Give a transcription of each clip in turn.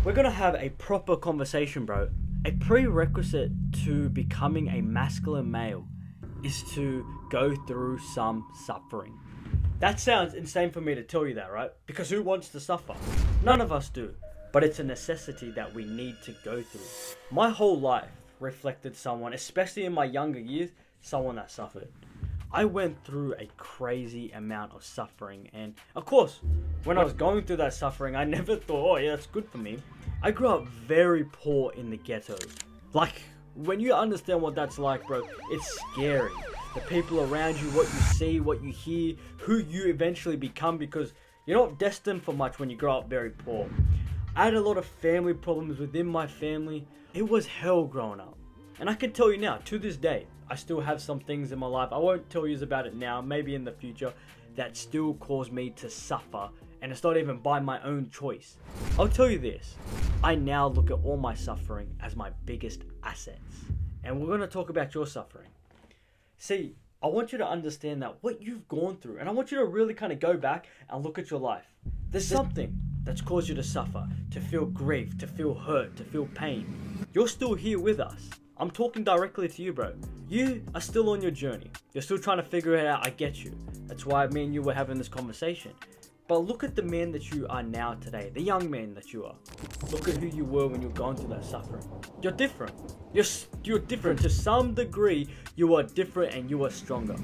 We're gonna have a proper conversation, bro. A prerequisite to becoming a masculine male is to go through some suffering. That sounds insane for me to tell you that, right? Because who wants to suffer? None of us do. But it's a necessity that we need to go through. My whole life reflected someone, especially in my younger years, someone that suffered. I went through a crazy amount of suffering, and of course, when I was going through that suffering, I never thought, oh yeah, that's good for me. I grew up very poor in the ghetto. Like, when you understand what that's like, bro, it's scary. The people around you, what you see, what you hear, who you eventually become, because you're not destined for much when you grow up very poor. I had a lot of family problems within my family. It was hell growing up. And I can tell you now, to this day, I still have some things in my life, I won't tell you about it now, maybe in the future, that still cause me to suffer, and it's not even by my own choice. I'll tell you this, I now look at all my suffering as my biggest assets. And we're going to talk about your suffering. See, I want you to understand that what you've gone through, and I want you to really kind of go back and look at your life. There's something that's caused you to suffer, to feel grief, to feel hurt, to feel pain. You're still here with us. I'm talking directly to you, bro. You are still on your journey. You're still trying to figure it out. I get you. That's why me and you were having this conversation. But look at the man that you are now today, the young man that you are. Look at who you were when you were going through that suffering. You're different. You're different. To some degree, you are different and you are stronger.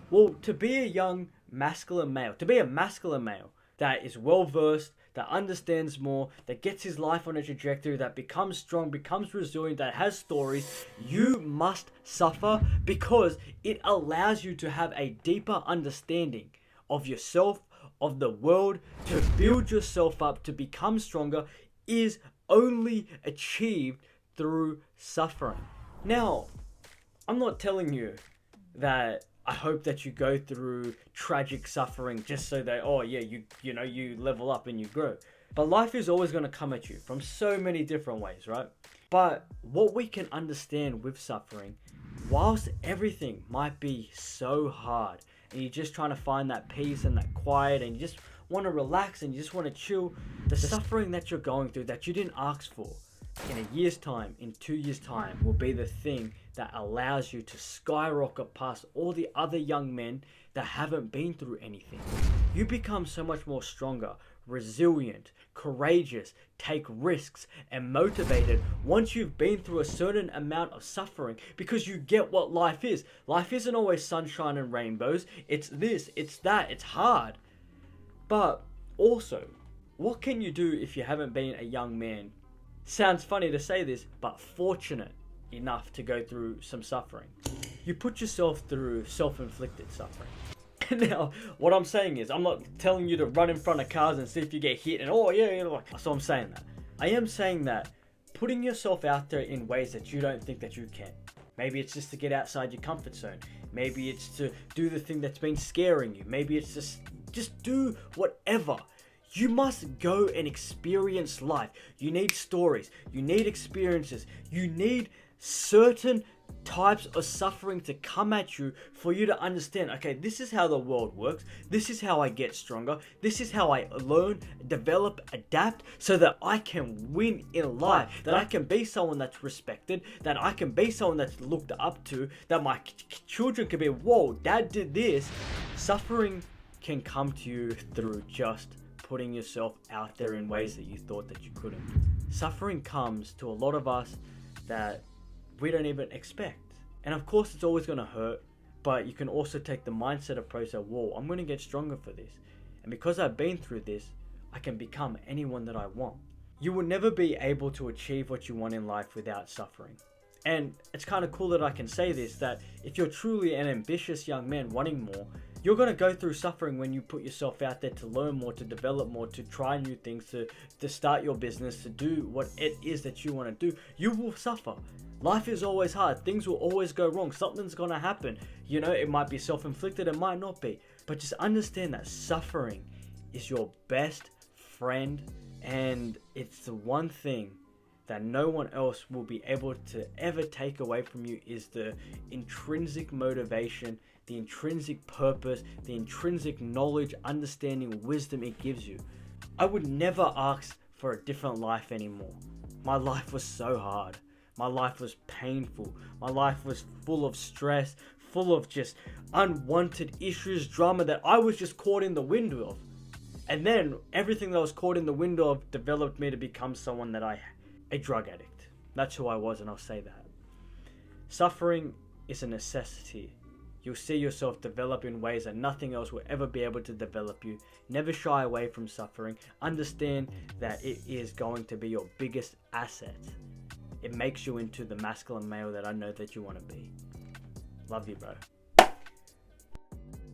Well, to be a young masculine male, to be a masculine male that is well versed, that understands more, that gets his life on a trajectory, that becomes strong, becomes resilient, that has stories, you must suffer because it allows you to have a deeper understanding of yourself, of the world, to build yourself up, to become stronger, is only achieved through suffering. Now, I'm not telling you that I hope that you go through tragic suffering just so that, oh yeah, you level up and you grow. But life is always going to come at you from so many different ways, right? But what we can understand with suffering, whilst everything might be so hard, and you're just trying to find that peace and that quiet, and you just want to relax and you just want to chill, the suffering that you're going through that you didn't ask for, in a year's time, in 2 years' time, will be the thing that allows you to skyrocket past all the other young men that haven't been through anything. You become so much more stronger, resilient, courageous, take risks, and motivated once you've been through a certain amount of suffering, because you get what life is. Life isn't always sunshine and rainbows. It's this, it's that, it's hard. But also, what can you do if you haven't been a young man? Sounds funny to say this, but fortunate enough to go through some suffering. You put yourself through self-inflicted suffering. Now, what I'm saying is, I'm not telling you to run in front of cars and see if you get hit and oh yeah, like, so I'm saying that. I am saying that putting yourself out there in ways that you don't think that you can. Maybe it's just to get outside your comfort zone. Maybe it's to do the thing that's been scaring you. Maybe it's just do whatever. You must go and experience life. You need stories. You need experiences. You need certain types of suffering to come at you for you to understand, okay, this is how the world works. This is how I get stronger. This is how I learn, develop, adapt so that I can win in life. That I can be someone that's respected. That I can be someone that's looked up to. That my children can be, whoa, dad did this. Suffering can come to you through just putting yourself out there in ways that you thought that you couldn't. Suffering comes to a lot of us that we don't even expect. And of course it's always going to hurt, but you can also take the mindset approach that, whoa, I'm going to get stronger for this. And because I've been through this, I can become anyone that I want. You will never be able to achieve what you want in life without suffering. And it's kind of cool that I can say this, that if you're truly an ambitious young man wanting more, you're going to go through suffering when you put yourself out there to learn more, to develop more, to try new things, to start your business, to do what it is that you want to do. You will suffer. Life is always hard. Things will always go wrong. Something's going to happen. You know, it might be self-inflicted, it might not be. But just understand that suffering is your best friend, and it's the one thing that no one else will be able to ever take away from you, is the intrinsic motivation, the intrinsic purpose, the intrinsic knowledge, understanding, wisdom it gives you. I would never ask for a different life anymore. My life was so hard. My life was painful. My life was full of stress, full of just unwanted issues, drama that I was just caught in the wind of. And then everything that I was caught in the wind of developed me to become someone that a drug addict. That's who I was, and I'll say that. Suffering is a necessity. You'll see yourself develop in ways that nothing else will ever be able to develop you. Never shy away from suffering. Understand that it is going to be your biggest asset. It makes you into the masculine male that I know that you want to be. Love you, bro.